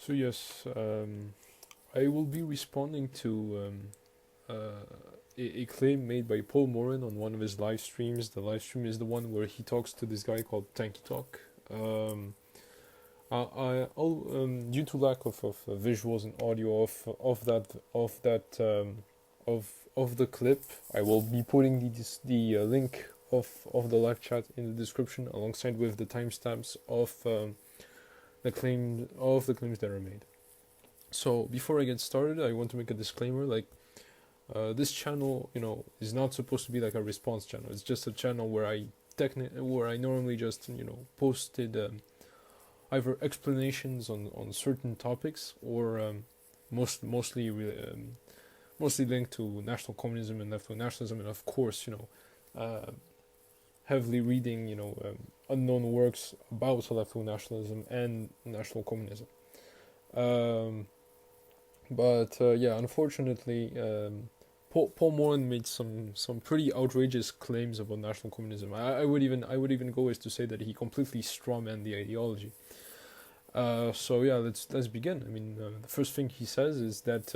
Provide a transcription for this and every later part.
So yes, I will be responding to a claim made by Paul Morin on one of his live streams. The live stream is the one where he talks to this guy called Tanky Talk. I'll due to lack of visuals and audio of the clip, I will be putting the link of the live chat in the description alongside with the timestamps of the claims that are made. So before I get started, I want to make a disclaimer. This channel, is not supposed to be like a response channel. It's just a channel where I normally just posted either explanations on certain topics or mostly linked to national communism and left-wing nationalism, and of course, heavily reading, unknown works about left-wing nationalism and national communism. Unfortunately, Paul Morin made some pretty outrageous claims about national communism. I would even go as to say that he completely strawmanned the ideology. Let's begin. The first thing he says is that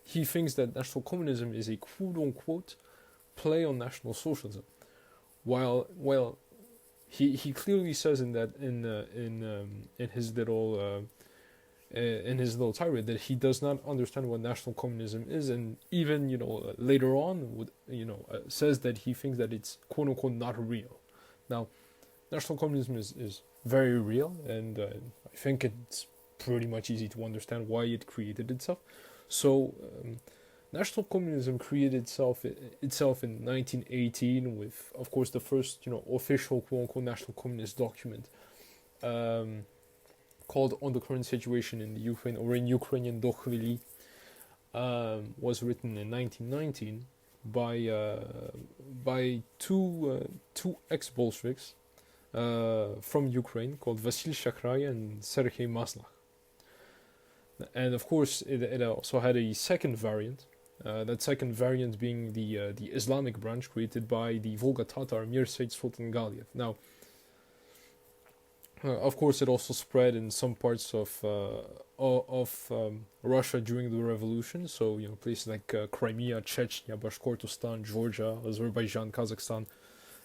he thinks that national communism is a quote unquote play on national socialism, while he clearly says in his little tirade that he does not understand what national communism is, and even later on would says that he thinks that it's quote unquote not real. Now, national communism is very real, and I think it's pretty much easy to understand why it created itself. So, national communism created itself in 1918 with, of course, the first official quote unquote national communist document. Called On the Current Situation in the Ukraine, or in Ukrainian Dokhvili, was written in 1919 by two ex-Bolsheviks from Ukraine called Vasil Shakrai and Sergei Maslach. And of course, it also had a second variant. That second variant being the Islamic branch created by the Volga Tatar Mir Sultan Galiev. Now, of course, it also spread in some parts of Russia during the revolution. So places like Crimea, Chechnya, Bashkortostan, Georgia, Azerbaijan, Kazakhstan,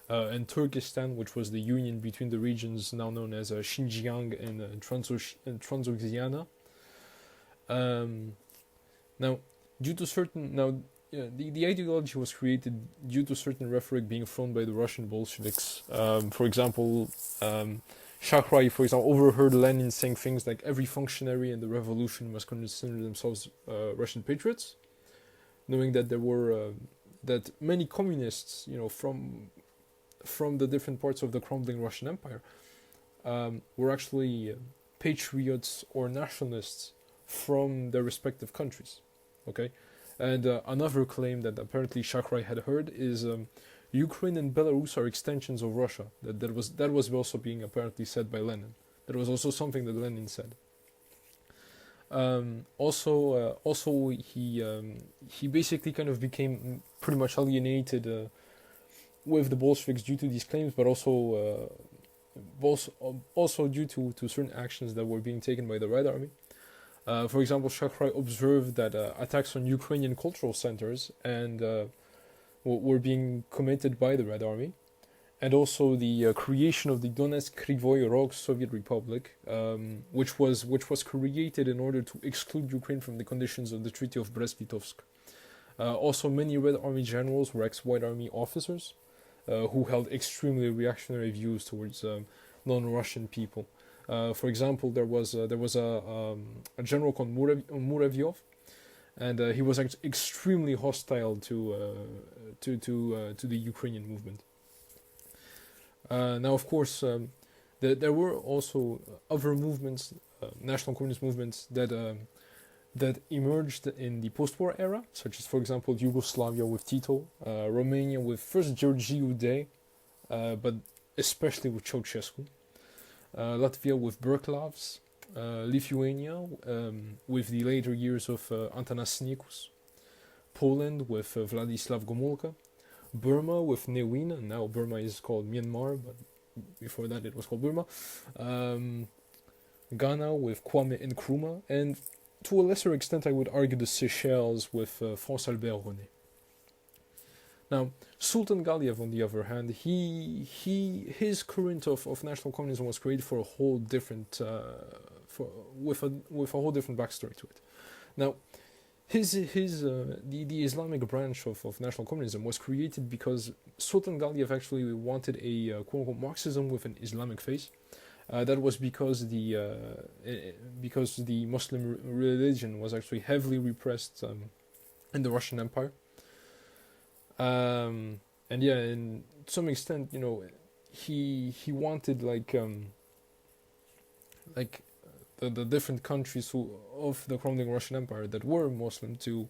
and Turkestan, which was the union between the regions now known as Xinjiang and Transoxiana. Now, due to certain the ideology was created due to certain rhetoric being thrown by the Russian Bolsheviks. For example. Shakrai, for example, overheard Lenin saying things like every functionary in the revolution must consider themselves Russian patriots, knowing that there were that many communists, from the different parts of the crumbling Russian Empire, were actually patriots or nationalists from their respective countries. Okay, and another claim that apparently Shakrai had heard is. Ukraine and Belarus are extensions of Russia. That was also being apparently said by Lenin. That was also something that Lenin said. Also, he basically kind of became pretty much alienated with the Bolsheviks due to these claims, but also due to certain actions that were being taken by the Red Army. For example, Shakrai observed that attacks on Ukrainian cultural centers and were being committed by the Red Army, and also the creation of the Donetsk Krivoy Rog Soviet Republic, which was created in order to exclude Ukraine from the conditions of the Treaty of Brest-Litovsk. Also, many Red Army generals were ex-White Army officers who held extremely reactionary views towards non-Russian people. For example, there was a general called Muravyov. And he was extremely hostile to the Ukrainian movement. Now, of course, there were also other movements, national communist movements that emerged in the post-war era, such as, for example, Yugoslavia with Tito, Romania with first Georgiou Day, but especially with Ceausescu, Latvia with Berklavs. Lithuania with the later years of Antanas Snikus, Poland with Vladislav Gomulka, Burma with Ne Win, and now Burma is called Myanmar, but before that it was called Burma. Ghana with Kwame Nkrumah, and to a lesser extent, I would argue the Seychelles with François Albert René. Now, Sultan Galiev, on the other hand, his current of national communism was created for a whole different, with a whole different backstory to it. Now, the Islamic branch of national communism was created because Sultan Galiev actually wanted a quote unquote Marxism with an Islamic face. That was because the Muslim religion was actually heavily repressed in the Russian Empire. And yeah, in some extent, he wanted like the different countries of the crumbling Russian Empire that were Muslim to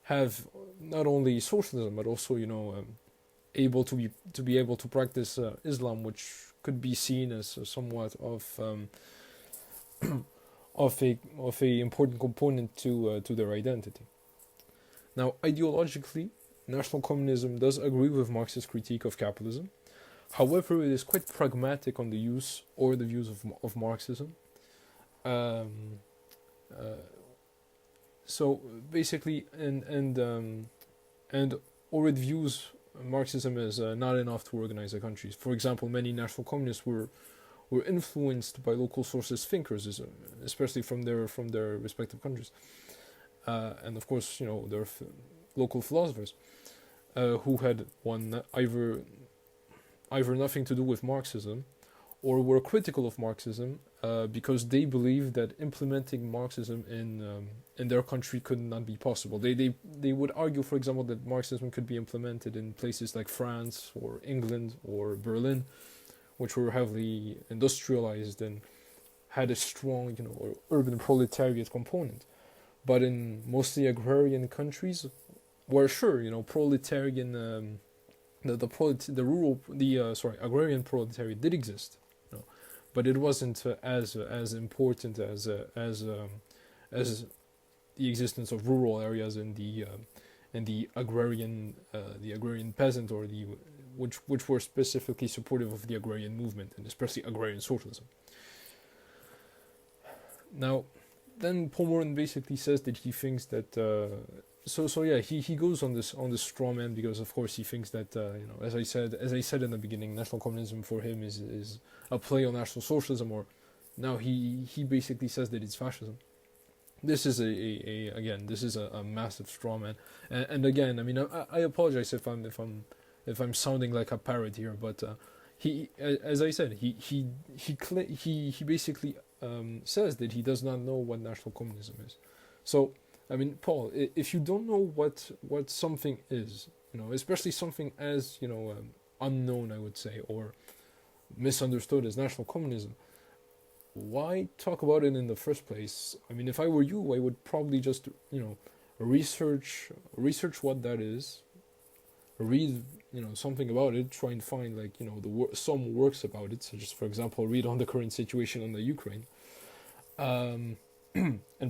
have not only socialism but also able to be able to practice Islam, which could be seen as somewhat of a important component to their identity. Now, ideologically, national communism does agree with Marxist critique of capitalism. However, it is quite pragmatic on the use or the views of Marxism. So basically, or it views Marxism as not enough to organize the countries. For example, many national communists were influenced by local sources thinkers, especially from their respective countries, and of course, their local philosophers who had either nothing to do with Marxism or were critical of Marxism because they believed that implementing Marxism in their country could not be possible. They would argue, for example, that Marxism could be implemented in places like France or England or Berlin, which were heavily industrialized and had a strong, urban proletariat component. But in mostly agrarian countries, where sure, proletarian, agrarian proletariat did exist, but it wasn't as important as the existence of rural areas in the agrarian peasant or which were specifically supportive of the agrarian movement and especially agrarian socialism. Now, then Paul Morin basically says that he thinks that he goes on this straw man because of course he thinks that as I said in the beginning, national communism for him is a play on national socialism, or now he basically says that it's fascism. This is a massive straw man, and again, I mean, I apologize if I'm sounding like a parrot here, but he, as I said, he basically says that he does not know what national communism is. So, I mean, Paul, if you don't know what something is, especially something as unknown, I would say, or misunderstood as national communism, why talk about it in the first place? I mean, if I were you, I would probably just research what that is, read something about it, try and find some works about it, such as, for example, read on the current situation on the Ukraine, and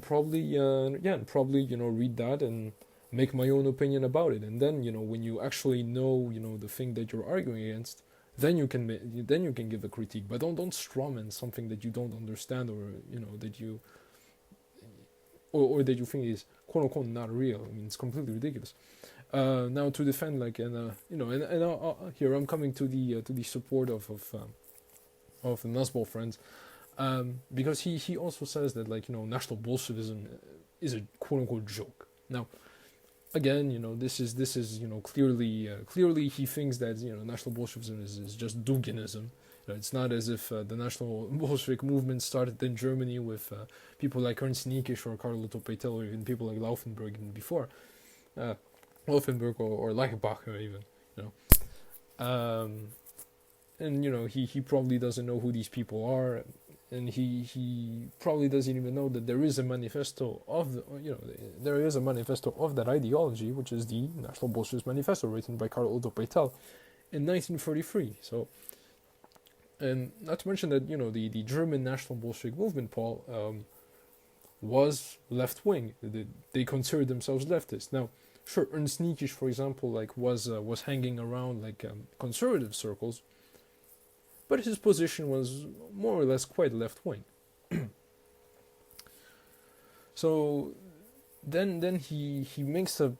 probably read that and make my own opinion about it. And then when you actually know the thing that you're arguing against, then you can give a critique. But don't strawman something that you don't understand or that you or that you think is quote unquote not real. I mean, it's completely ridiculous. Now to defend here I'm coming to the support of the Nazbol friends, because he also says that national Bolshevism is a quote unquote joke. Now, again, this is clearly he thinks that national Bolshevism is just Duginism. It's not as if the national Bolshevik movement started in Germany with people like Ernst Niekisch or Karl Radek or even people like Laufenberg even before. Laufenberg or Leichbacher even, and he probably doesn't know who these people are, and he probably doesn't even know that there is a manifesto of that ideology, which is the National Bolshevist Manifesto, written by Karl Radek in 1933. So, and not to mention that the German National Bolshevik movement, Paul, was left wing. They considered themselves leftists. Now, sure, Ernst Niekisch, for example, was hanging around conservative circles, but his position was more or less quite left wing. So then he makes a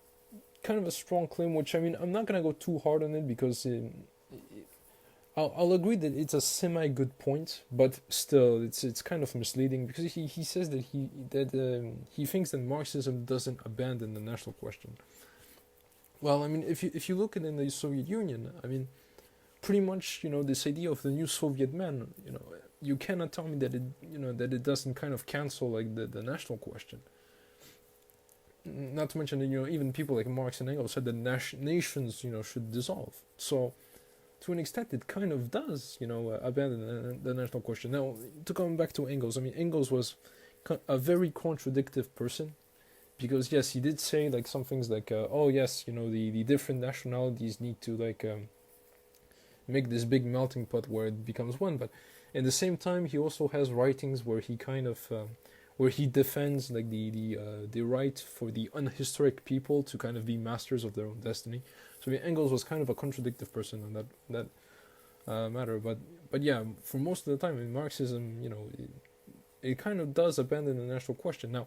kind of a strong claim, which I mean I'm not gonna go too hard on it because I'll agree that it's a semi good point, but still it's kind of misleading because he says that he thinks that Marxism doesn't abandon the national question. Well, I mean if you look at it in the Soviet Union, I mean pretty much this idea of the new Soviet man, you cannot tell me that it doesn't kind of cancel like the national question. Not to mention that even people like Marx and Engels said that nations should dissolve. So to an extent it kind of does abandon the national question. Now to come back to Engels, I mean Engels was a very contradictive person because yes he did say like some things like oh yes the different nationalities need to like make this big melting pot where it becomes one, but at the same time he also has writings where he kind of where he defends like the right for the unhistoric people to kind of be masters of their own destiny. So I mean, Engels was kind of a contradictive person on that matter, but yeah, for most of the time in Marxism, it kind of does abandon the national question. Now,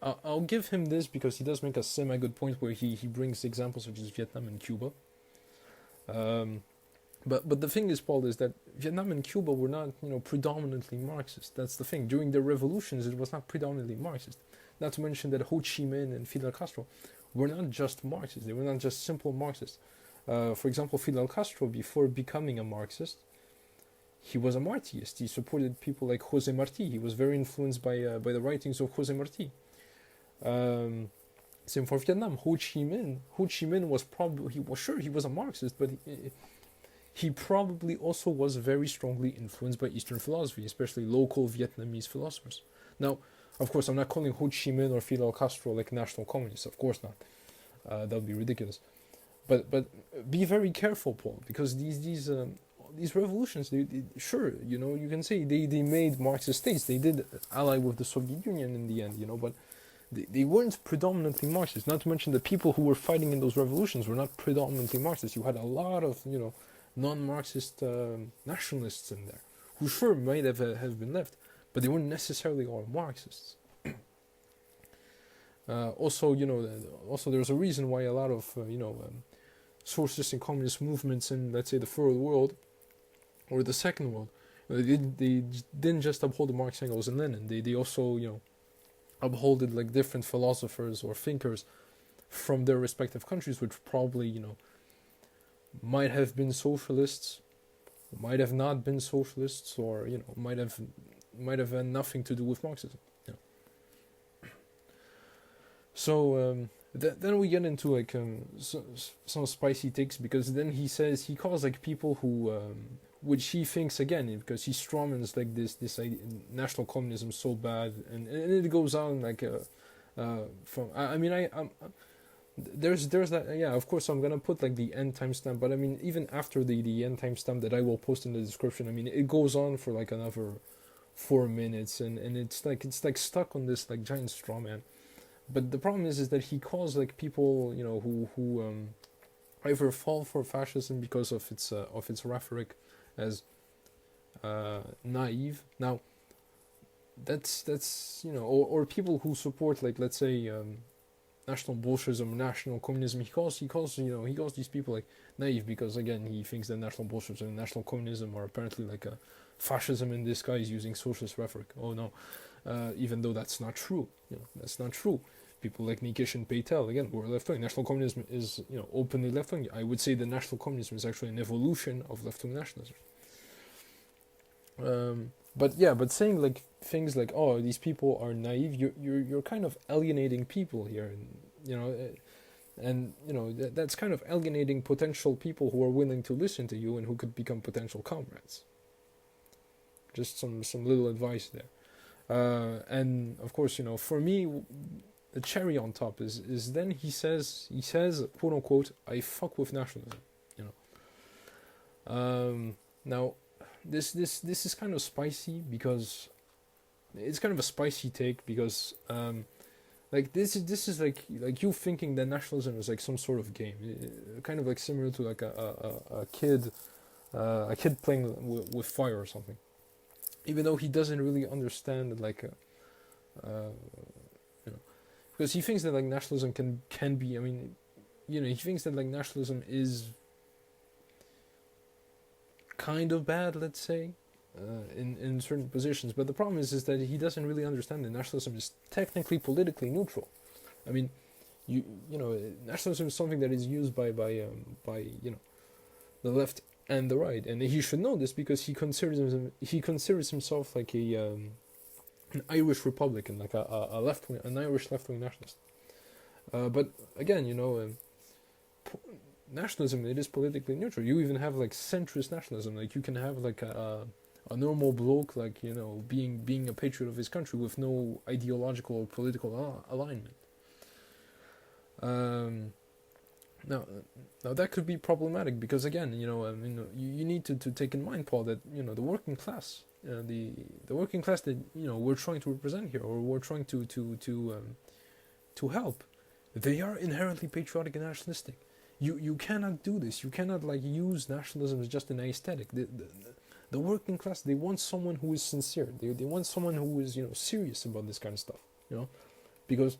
I'll give him this because he does make a semi-good point where he brings examples such as Vietnam and Cuba. But the thing is, Paul, is that Vietnam and Cuba were not, predominantly Marxist. That's the thing. During the revolutions, it was not predominantly Marxist. Not to mention that Ho Chi Minh and Fidel Castro were not just Marxists. They were not just simple Marxists. For example, Fidel Castro, before becoming a Marxist, he was a Martiist. He supported people like José Martí. He was very influenced by the writings of José Martí. Same for Vietnam. Ho Chi Minh was probably he was a Marxist, but he probably also was very strongly influenced by Eastern philosophy, especially local Vietnamese philosophers. Now, of course, I'm not calling Ho Chi Minh or Fidel Castro like national communists. Of course not. That would be ridiculous. But be very careful, Paul, because these revolutions, sure, you can say they made Marxist states. They did ally with the Soviet Union in the end, but they weren't predominantly Marxist. Not to mention the people who were fighting in those revolutions were not predominantly Marxist. You had a lot of non-Marxist nationalists in there, who sure might have been left, but they weren't necessarily all Marxists. Also there's a reason why a lot of socialist and communist movements in, let's say, the Third World or the Second World, they didn't just uphold Marx, Engels, and Lenin. They also upholded like different philosophers or thinkers from their respective countries, which probably might have been socialists, might have not been socialists, or might have had nothing to do with Marxism. So then we get into like some spicy takes, because then he calls like people who which he thinks, again, because he strawmans like this idea, national communism so bad, and it goes on like from I'm there's that, yeah, of course I'm gonna put like the end timestamp, but I mean even after the end timestamp that I will post in the description, I mean it goes on for like another 4 minutes, and it's like stuck on this like giant straw man. But the problem is that he calls like people who either fall for fascism because of its rhetoric as naive. Now that's or people who support, like, let's say national bolshevism, national communism. He calls these people like naive because, again, he thinks that national bolshevism and national communism are apparently like a fascism in disguise using socialist rhetoric. Oh no, even though that's not true. That's not true. People like Nikish and Patel, again, were left-wing. National communism is openly left-wing. I would say that national communism is actually an evolution of left-wing nationalism. But saying like things like, oh, these people are naive, you're kind of alienating people here, and that's kind of alienating potential people who are willing to listen to you and who could become potential comrades. Just some little advice there. And of course, for me, the cherry on top is then he says quote unquote, I fuck with nationalism. Now this is kind of spicy, because it's kind of a spicy take, because like this is like you thinking that nationalism is like some sort of game, kind of like similar to like a kid playing with fire or something, even though he doesn't really understand like because he thinks that like nationalism can be. I mean, he thinks that like nationalism is kind of bad, let's say, in certain positions. But the problem is that he doesn't really understand that nationalism is technically politically neutral. I mean, nationalism is something that is used by the left and the right, and he should know this because he considers himself like an Irish Republican, like an Irish left wing nationalist. But again, nationalism, it is politically neutral. You even have like centrist nationalism. Like you can have like a normal bloke, like being a patriot of his country with no ideological or political alignment. Now that could be problematic because again, you need to take in mind, Paul, that the working class, the working class that we're trying to represent here, or we're trying to help, they are inherently patriotic and nationalistic. You cannot do this. You cannot like use nationalism as just an aesthetic. The working class, they want someone who is sincere. They want someone who is serious about this kind of stuff. Because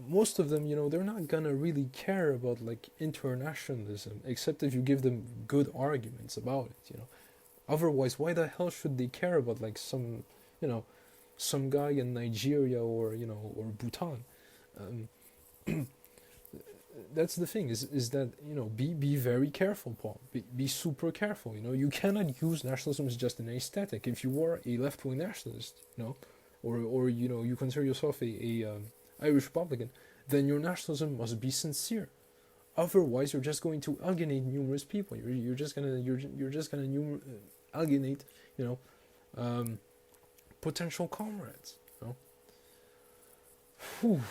most of them, they're not gonna really care about like internationalism, except if you give them good arguments about it. Otherwise, why the hell should they care about like some guy in Nigeria or Bhutan? That's the thing is that be very careful, Paul. Be super careful. You cannot use nationalism as just an aesthetic. If you are a left-wing nationalist, or you consider yourself a Irish Republican, then your nationalism must be sincere. Otherwise, you're just going to alienate numerous people. You're just gonna alienate potential comrades. Whew.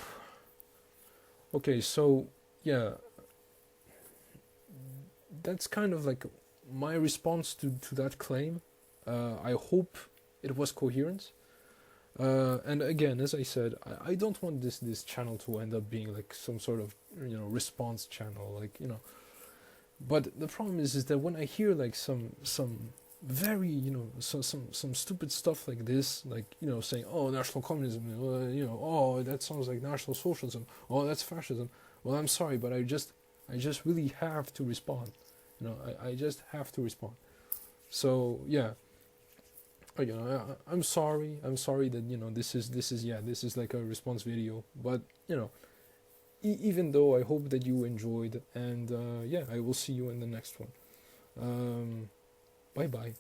Okay, so yeah, that's kind of like my response to that claim. I hope it was coherent. And again, as I said, I don't want this channel to end up being like some sort of response channel, like But the problem is that when I hear like some very some stupid stuff like this, like saying, oh, national communism, oh, that sounds like national socialism, oh, that's fascism. Well, I'm sorry, but I just really have to respond. I just have to respond. So yeah. I'm sorry that this is like a response video, but even though I hope that you enjoyed, and I will see you in the next one. Bye bye.